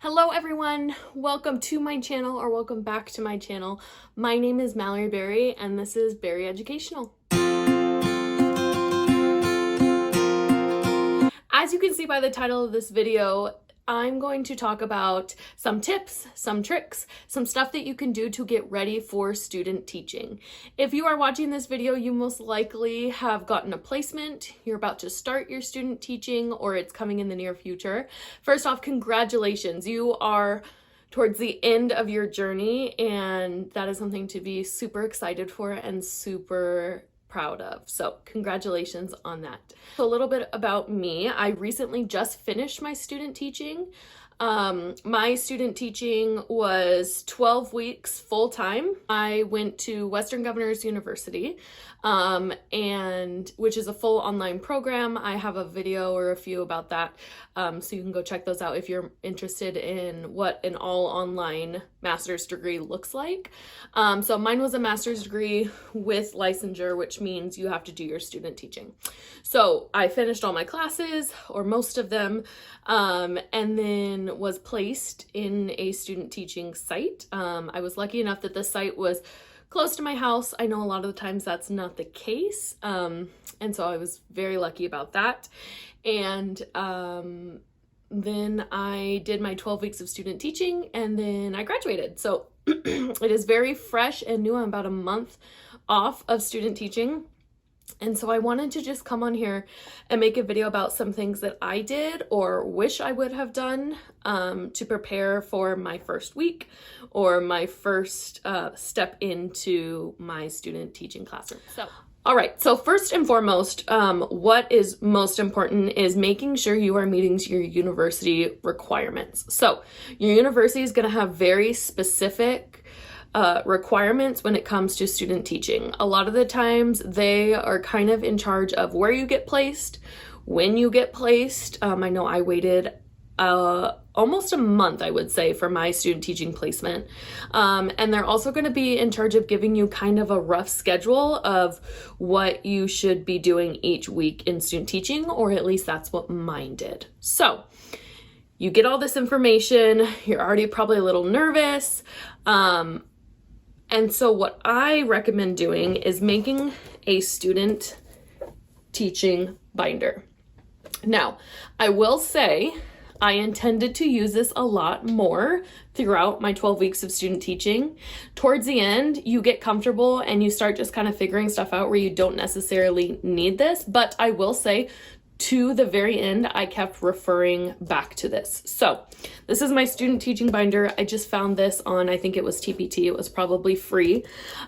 Hello everyone, welcome to my channel or welcome back to my channel. My name is Mallory Berry and this is Berry Educational. As you can see by the title of this video, I'm going to talk about some tips, some tricks, some stuff that you can do to get ready for student teaching. If you are watching this video, you most likely have gotten a placement, you're about to start your student teaching, or it's coming in the near future. First off, congratulations. You are towards the end of your journey, and that is something to be super excited for and super proud of. So congratulations on that. So a little bit about me. I recently just finished my student teaching. My student teaching was 12 weeks full-time. I went to Western Governors University, and which is a full online program. I have a video or a few about that, so you can go check those out if you're interested in what an all online master's degree looks like. So mine was a master's degree with licensure, which means you have to do your student teaching. So I finished all my classes, or most of them, and then was placed in a student teaching site. I was lucky enough that the site was close to my house. I know a lot of the times that's not the case, and so I was very lucky about that. And then I did my 12 weeks of student teaching, and then I graduated. So it is very fresh and new. I'm about a month off of student teaching. And so I wanted to just come on here and make a video about some things that I did or wish I would have done to prepare for my first week or my first step into my student teaching classroom. All right, so first and foremost, what is most important is making sure you are meeting your university requirements. So your university is going to have very specific requirements when it comes to student teaching. A lot of the times they are kind of in charge of where you get placed, when you get placed. I know I waited almost a month, I would say, for my student teaching placement. And they're also going to be in charge of giving you kind of a rough schedule of what you should be doing each week in student teaching, or at least that's what mine did. So you get all this information, you're already probably a little nervous. And so what I recommend doing is making a student teaching binder. Now, I will say I intended to use this a lot more throughout my 12 weeks of student teaching. Towards the end, you get comfortable and you start just kind of figuring stuff out where you don't necessarily need this. But I will say, to the very end, I kept referring back to this. So this is my student teaching binder. I just found this on, I think it was TPT. It was probably free.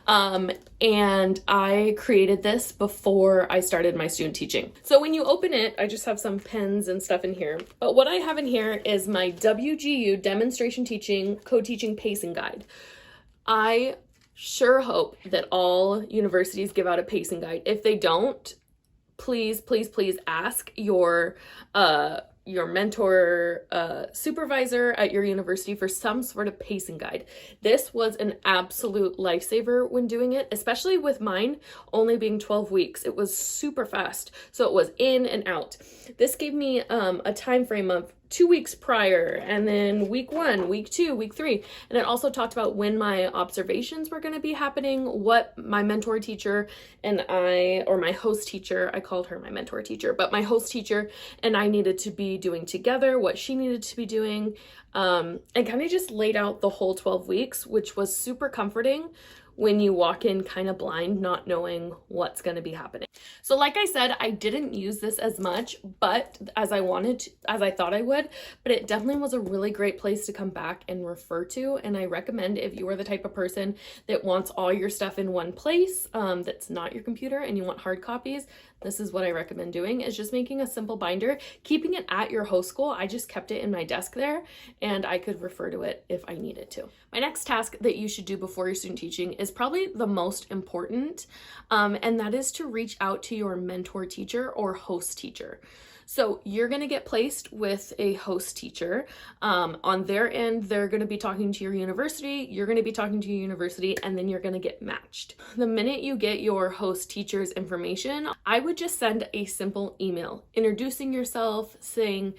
And I created this before I started my student teaching. So when you open it, I just have some pens and stuff in here. But what I have in here is my WGU Demonstration Teaching Co-Teaching Pacing Guide. I sure hope that all universities give out a pacing guide. If they don't, please, please, please ask your mentor supervisor at your university for some sort of pacing guide. This was an absolute lifesaver when doing it, especially with mine only being 12 weeks. It was super fast, so it was in and out. This gave me a time frame of 2 weeks prior, and then week 1, week 2, week 3. And it also talked about when my observations were going to be happening, what my mentor teacher and I, or my host teacher, I called her my mentor teacher, but my host teacher and I needed to be doing together, what she needed to be doing, and kind of just laid out the whole 12 weeks, which was super comforting when you walk in kind of blind, not knowing what's going to be happening. So like I said, I didn't use this as much, but as I thought I would, but it definitely was a really great place to come back and refer to. And I recommend, if you are the type of person that wants all your stuff in one place, that's not your computer and you want hard copies, this is what I recommend doing, is just making a simple binder, keeping it at your host school. I just kept it in my desk there and I could refer to it if I needed to. My next task that you should do before your student teaching is probably the most important, and that is to reach out to your mentor teacher or host teacher. So you're going to get placed with a host teacher. On their end, they're going to be talking to your university, you're going to be talking to your university, and then you're going to get matched. The minute you get your host teacher's information, I would just send a simple email introducing yourself, saying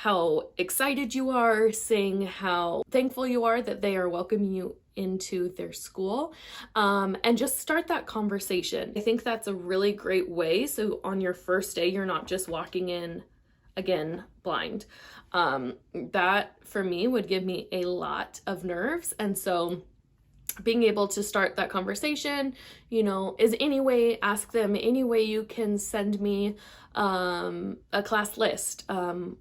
how excited you are, saying how thankful you are that they are welcoming you into their school, and just start that conversation. I think that's a really great way. So on your first day, you're not just walking in, again, blind. That for me would give me a lot of nerves. And so being able to start that conversation, is ask them any way you can send me a class list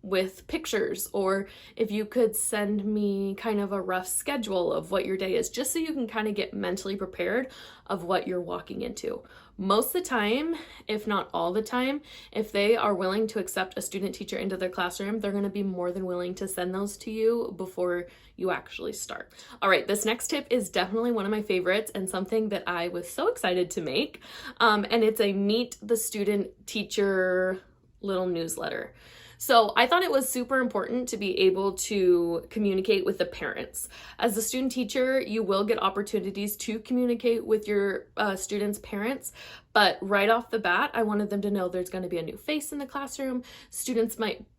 with pictures, or if you could send me kind of a rough schedule of what your day is, just so you can kind of get mentally prepared of what you're walking into. Most of the time, if not all the time, if they are willing to accept a student teacher into their classroom, they're going to be more than willing to send those to you before you actually start. All right, this next tip is definitely one of my favorites and something that I was so excited to make. And it's a Meet the Student Teacher little newsletter. So I thought it was super important to be able to communicate with the parents. As a student teacher, you will get opportunities to communicate with your students' parents, but right off the bat, I wanted them to know there's going to be a new face in the classroom.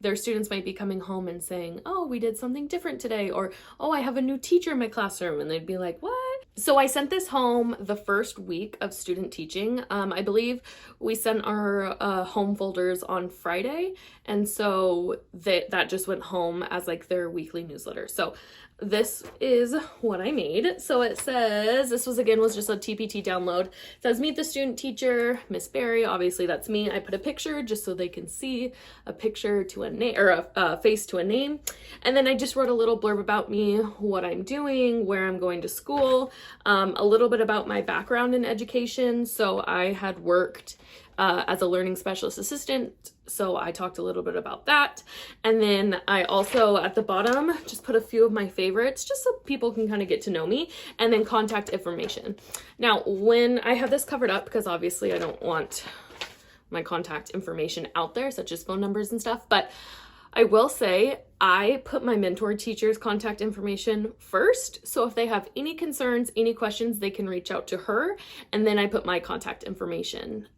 Their students might be coming home and saying, oh, we did something different today, or, oh, I have a new teacher in my classroom, and they'd be like, what? So I sent this home the first week of student teaching. I believe we sent our home folders on Friday, and so that just went home as like their weekly newsletter. So this is what I made. So it says, this was just a TPT download. It says, meet the student teacher, Miss Barry. Obviously that's me. I put a picture just so they can see a picture to a name, or a face to a name. And then I just wrote a little blurb about me, what I'm doing, where I'm going to school, a little bit about my background in education. So I had worked as a learning specialist assistant, so I talked a little bit about that. And then I also, at the bottom, just put a few of my favorites, just so people can kind of get to know me, and then contact information. Now, when I have this covered up, because obviously I don't want my contact information out there, such as phone numbers and stuff, but I will say I put my mentor teacher's contact information first. So if they have any concerns, any questions, they can reach out to her. And then I put my contact information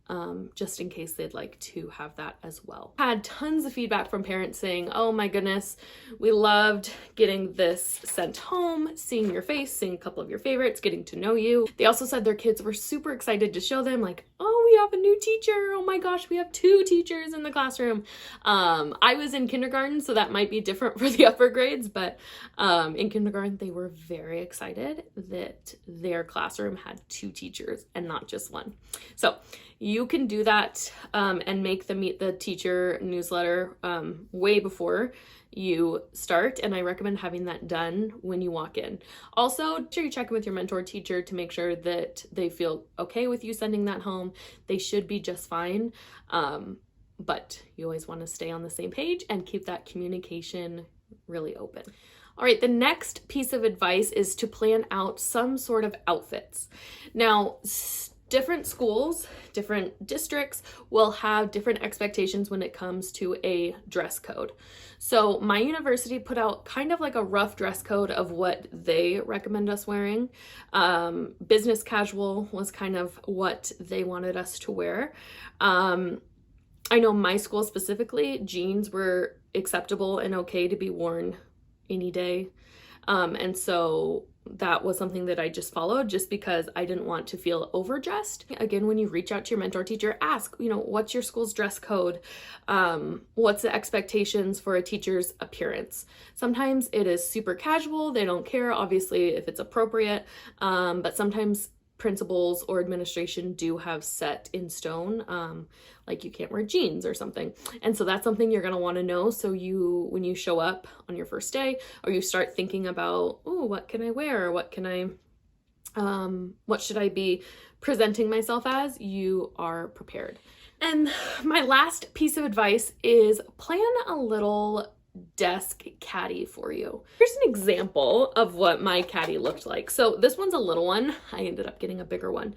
just in case they'd like to have that as well. Had tons of feedback from parents saying, oh my goodness, we loved getting this sent home, seeing your face, seeing a couple of your favorites, getting to know you. They also said their kids were super excited to show them, like, oh, we have a new teacher. Oh my gosh, we have 2 teachers in the classroom. I was in kindergarten, so that might be different for the upper grades, but in kindergarten, they were very excited that their classroom had 2 teachers and not just 1. So you can do that and make the Meet the Teacher newsletter way before you start, and I recommend having that done when you walk in. Also, make sure you check in with your mentor teacher to make sure that they feel okay with you sending that home. They should be just fine, but you always want to stay on the same page and keep that communication really open. All right, the next piece of advice is to plan out some sort of outfits. Now, different schools, different districts will have different expectations when it comes to a dress code. So my university put out kind of like a rough dress code of what they recommend us wearing. Business casual was kind of what they wanted us to wear. I know my school specifically, jeans were acceptable and okay to be worn any day. And so that was something that I just followed just because I didn't want to feel overdressed. Again, when you reach out to your mentor teacher, ask, what's your school's dress code? What's the expectations for a teacher's appearance? Sometimes it is super casual. They don't care, obviously, if it's appropriate. But sometimes principals or administration do have set in stone, like you can't wear jeans or something. And so that's something you're going to want to know. So when you show up on your first day, or you start thinking about, oh, what can I wear? What should I be presenting myself as? You are prepared. And my last piece of advice is plan a little desk caddy for you. Here's an example of what my caddy looked like. So this one's a little one. I ended up getting a bigger one.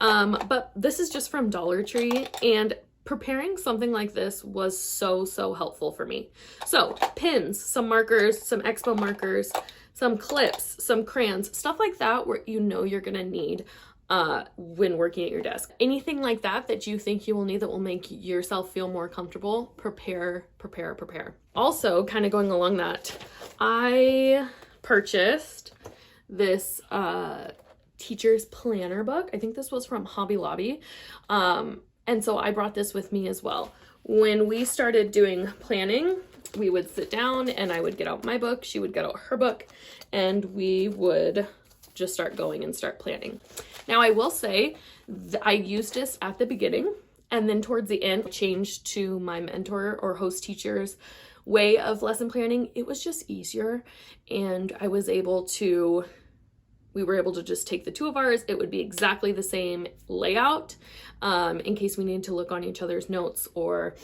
But this is just from Dollar Tree, and preparing something like this was so helpful for me. So pins, some markers, some expo markers, some clips, some crayons, stuff like that where you're gonna need when working at your desk. Anything like that that you think you will need that will make yourself feel more comfortable, prepare. Also, kind of going along that, I purchased this teacher's planner book. I think this was from Hobby Lobby. And so I brought this with me as well. When we started doing planning, we would sit down and I would get out my book, she would get out her book, and we would just start going and start planning. Now, I will say I used this at the beginning, and then towards the end, changed to my mentor or host teacher's way of lesson planning. It was just easier, and we were able to just take the two of ours. It would be exactly the same layout in case we needed to look on each other's notes, or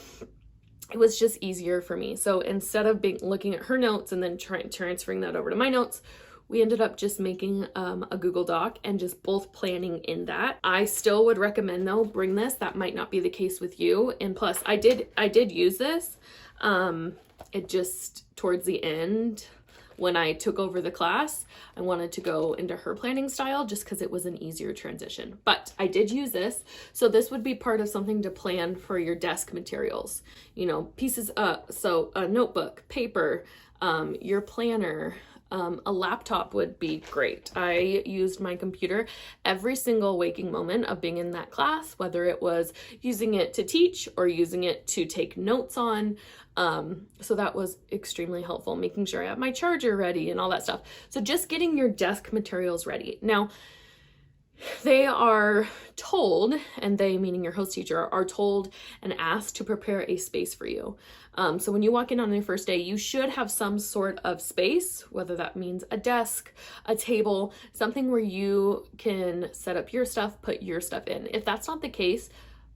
it was just easier for me. So instead of looking at her notes and then transferring that over to my notes, we ended up just making a Google Doc and just both planning in that. I still would recommend though, bring this. That might not be the case with you. And plus I did use this. It just towards the end, when I took over the class, I wanted to go into her planning style just because it was an easier transition. But I did use this. So this would be part of something to plan for your desk materials. You know, pieces, so a notebook, paper, your planner, a laptop would be great. I used my computer every single waking moment of being in that class, whether it was using it to teach or using it to take notes on. So that was extremely helpful, making sure I have my charger ready and all that stuff. So just getting your desk materials ready. Now, they are told, and they meaning your host teacher, are told and asked to prepare a space for you. So when you walk in on your first day, you should have some sort of space, whether that means a desk, a table, something where you can set up your stuff, put your stuff in. If that's not the case,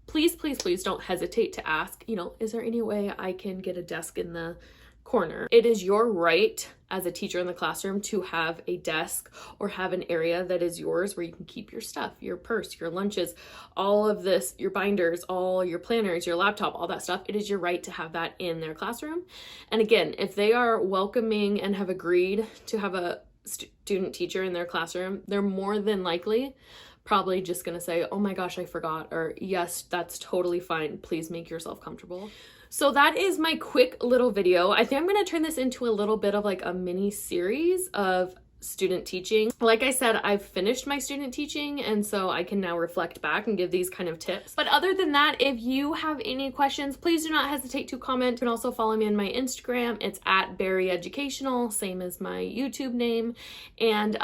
please don't hesitate to ask, you know, is there any way I can get a desk in the corner? It is your right as a teacher in the classroom to have a desk or have an area that is yours where you can keep your stuff, your purse, your lunches, all of this, your binders, all your planners, your laptop, all that stuff. It is your right to have that in their classroom. And again, if they are welcoming and have agreed to have a student teacher in their classroom, they're more than likely probably just gonna say, oh my gosh, I forgot, or yes, that's totally fine. Please make yourself comfortable. So that is my quick little video. I think I'm gonna turn this into a little bit of like a mini series of student teaching. Like I said, I've finished my student teaching, and so I can now reflect back and give these kind of tips. But other than that, if you have any questions, please do not hesitate to comment. You can also follow me on my Instagram. It's at Berry Educational, same as my YouTube name. And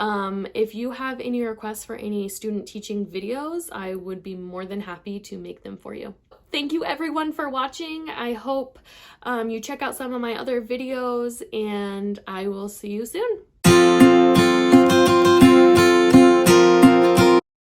if you have any requests for any student teaching videos, I would be more than happy to make them for you. Thank you everyone for watching. I hope you check out some of my other videos, and I will see you soon.